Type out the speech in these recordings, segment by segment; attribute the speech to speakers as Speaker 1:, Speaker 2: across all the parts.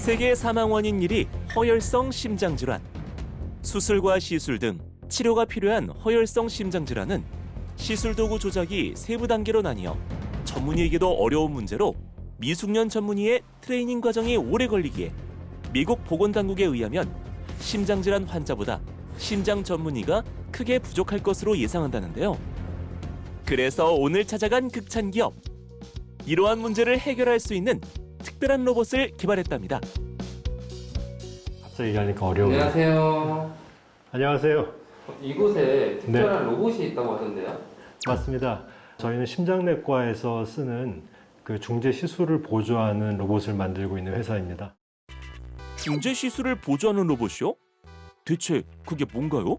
Speaker 1: 세계 사망 원인 1위 허혈성 심장질환. 수술과 시술 등 치료가 필요한 허혈성 심장질환은 시술 도구 조작이 세부 단계로 나뉘어 전문의에게도 어려운 문제로 미숙련 전문의의 트레이닝 과정이 오래 걸리기에 미국 보건당국에 의하면 심장질환 환자보다 심장 전문의가 크게 부족할 것으로 예상한다는데요. 그래서 오늘 찾아간 극찬기업. 이러한 문제를 해결할 수 있는 특별한 로봇을 개발했답니다.
Speaker 2: 갑자기 얘기하니까 어려워요.
Speaker 3: 안녕하세요.
Speaker 2: 안녕하세요.
Speaker 3: 이곳에 특별한 로봇이 있다고 하던데요?
Speaker 2: 맞습니다. 저희는 심장내과에서 쓰는 그 중재 시술을 보조하는 로봇을 만들고 있는 회사입니다.
Speaker 1: 중재 시술을 보조하는 로봇이요? 대체 그게 뭔가요?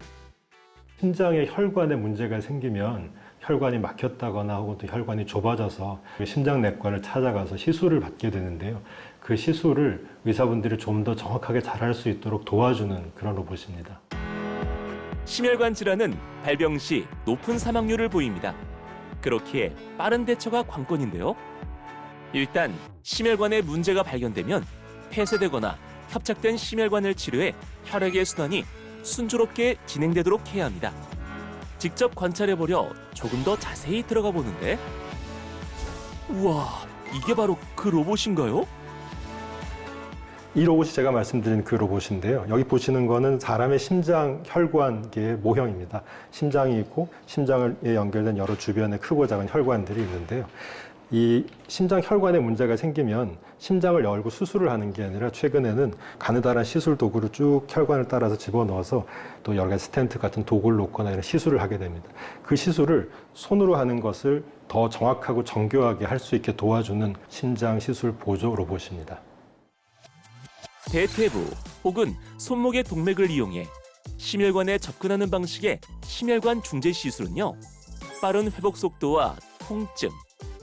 Speaker 2: 심장에 혈관에 문제가 생기면 혈관이 막혔다거나 혹은 또 혈관이 좁아져서 심장내과를 찾아가서 시술을 받게 되는데요. 그 시술을 의사분들이 좀 더 정확하게 잘할 수 있도록 도와주는 그런 로봇입니다.
Speaker 1: 심혈관 질환은 발병 시 높은 사망률을 보입니다. 그렇기에 빠른 대처가 관건인데요. 일단 심혈관에 문제가 발견되면 폐쇄되거나 협착된 심혈관을 치료해 혈액의 순환이 순조롭게 진행되도록 해야 합니다. 직접 관찰해보려 조금 더 자세히 들어가 보는데, 우와, 이게 바로 그 로봇인가요?
Speaker 2: 이 로봇이 제가 말씀드린 그 로봇인데요. 여기 보시는 거는 사람의 심장 혈관계의 모형입니다. 심장이 있고 심장에 연결된 여러 주변에 크고 작은 혈관들이 있는데요. 이 심장 혈관에 문제가 생기면 심장을 열고 수술을 하는 게 아니라 최근에는 가느다란 시술 도구를 쭉 혈관을 따라서 집어넣어서 또 여러 가지 스텐트 같은 도구를 놓거나 이런 시술을 하게 됩니다. 그 시술을 손으로 하는 것을 더 정확하고 정교하게 할 수 있게 도와주는 심장 시술 보조 로봇입니다.
Speaker 1: 대퇴부 혹은 손목의 동맥을 이용해 심혈관에 접근하는 방식의 심혈관 중재 시술은요, 빠른 회복 속도와 통증,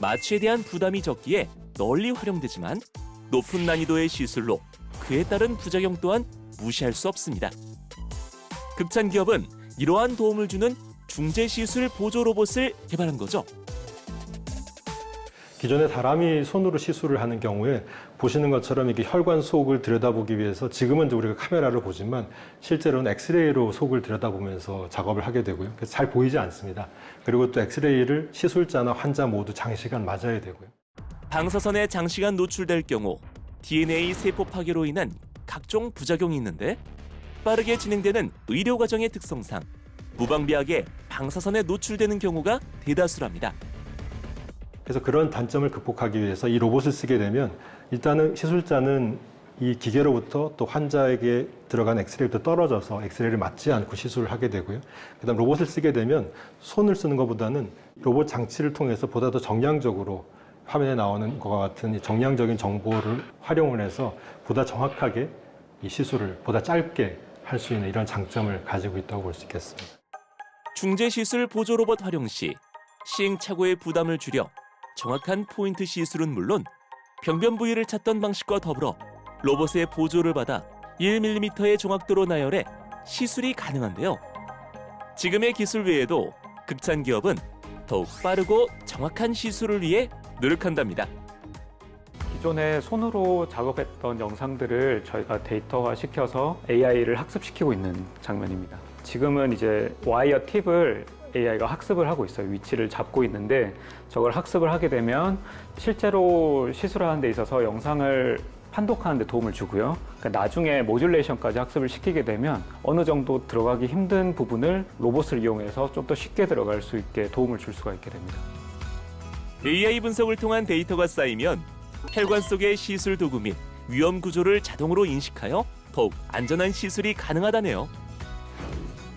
Speaker 1: 마취에 대한 부담이 적기에 널리 활용되지만 높은 난이도의 시술로 그에 따른 부작용 또한 무시할 수 없습니다. 극찬기업은 이러한 도움을 주는 중재 시술 보조 로봇을 개발한 거죠.
Speaker 2: 기존에 사람이 손으로 시술을 하는 경우에 보시는 것처럼 이게 혈관 속을 들여다보기 위해서 지금은 이제 우리가 카메라로 보지만 실제로는 엑스레이로 속을 들여다보면서 작업을 하게 되고요. 그래서 잘 보이지 않습니다. 그리고 또 엑스레이를 시술자나 환자 모두 장시간 맞아야 되고요.
Speaker 1: 방사선에 장시간 노출될 경우 DNA 세포 파괴로 인한 각종 부작용이 있는데, 빠르게 진행되는 의료 과정의 특성상 무방비하게 방사선에 노출되는 경우가 대다수랍니다.
Speaker 2: 그래서 그런 단점을 극복하기 위해서 이 로봇을 쓰게 되면 일단은 시술자는 이 기계로부터 또 환자에게 들어간 엑스레이부터 떨어져서 엑스레이를 맞지 않고 시술을 하게 되고요. 그다음 로봇을 쓰게 되면 손을 쓰는 것보다는 로봇 장치를 통해서 보다 더 정량적으로 화면에 나오는 것과 같은 정량적인 정보를 활용을 해서 보다 정확하게 이 시술을 보다 짧게 할 수 있는 이런 장점을 가지고 있다고 볼 수 있겠습니다.
Speaker 1: 중재 시술 보조 로봇 활용 시 시행착오의 부담을 줄여 정확한 포인트 시술은 물론 병변 부위를 찾던 방식과 더불어 로봇의 보조를 받아 1mm의 정확도로 나열해 시술이 가능한데요. 지금의 기술 외에도 극찬기업은 더욱 빠르고 정확한 시술을 위해 노력한답니다.
Speaker 4: 기존에 손으로 작업했던 영상들을 저희가 데이터화 시켜서 AI를 학습시키고 있는 장면입니다. 지금은 이제 와이어 팁을 AI가 학습을 하고 있어요. 위치를 잡고 있는데 저걸 학습을 하게 되면 실제로 시술하는 데 있어서 영상을 판독하는 데 도움을 주고요. 그러니까 나중에 모듈레이션까지 학습을 시키게 되면 어느 정도 들어가기 힘든 부분을 로봇을 이용해서 좀 더 쉽게 들어갈 수 있게 도움을 줄 수가 있게 됩니다.
Speaker 1: AI 분석을 통한 데이터가 쌓이면 혈관 속의 시술 도구 및 위험 구조를 자동으로 인식하여 더욱 안전한 시술이 가능하다네요.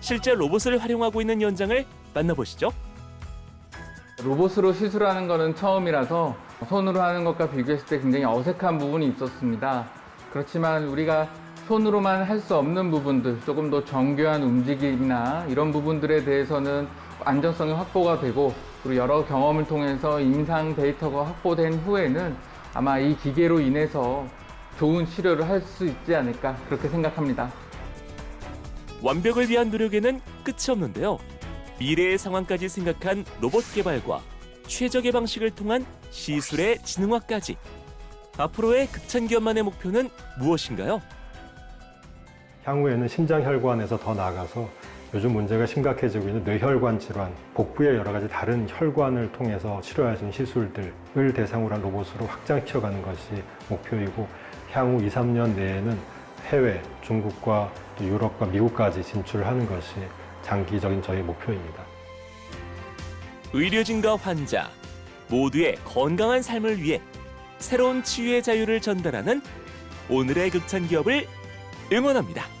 Speaker 1: 실제 로봇을 활용하고 있는 현장을 만나보시죠.
Speaker 3: 로봇으로 시술하는 거는 처음이라서 손으로 하는 것과 비교했을 때 굉장히 어색한 부분이 있었습니다. 그렇지만 우리가 손으로만 할 수 없는 부분들, 조금 더 정교한 움직임이나 이런 부분들에 대해서는 안전성이 확보가 되고, 그리고 여러 경험을 통해서 임상 데이터가 확보된 후에는 아마 이 기계로 인해서 좋은 치료를 할 수 있지 않을까 그렇게 생각합니다.
Speaker 1: 완벽을 위한 노력에는 끝이 없는데요. 미래의 상황까지 생각한 로봇 개발과 최적의 방식을 통한 시술의 지능화까지 앞으로의 극찬기업만의 목표는 무엇인가요?
Speaker 2: 향후에는 심장혈관에서 더 나아가서 요즘 문제가 심각해지고 있는 뇌혈관 질환, 복부의 여러 가지 다른 혈관을 통해서 치료할 수 있는 시술들을 대상으로 한 로봇으로 확장시켜가는 것이 목표이고 향후 2, 3년 내에는 해외, 중국과 또 유럽과 미국까지 진출하는 것이 장기적인 저희 목표입니다.
Speaker 1: 의료진과 환자 모두의 건강한 삶을 위해 새로운 치유의 자유를 전달하는 오늘의 극찬기업을 응원합니다.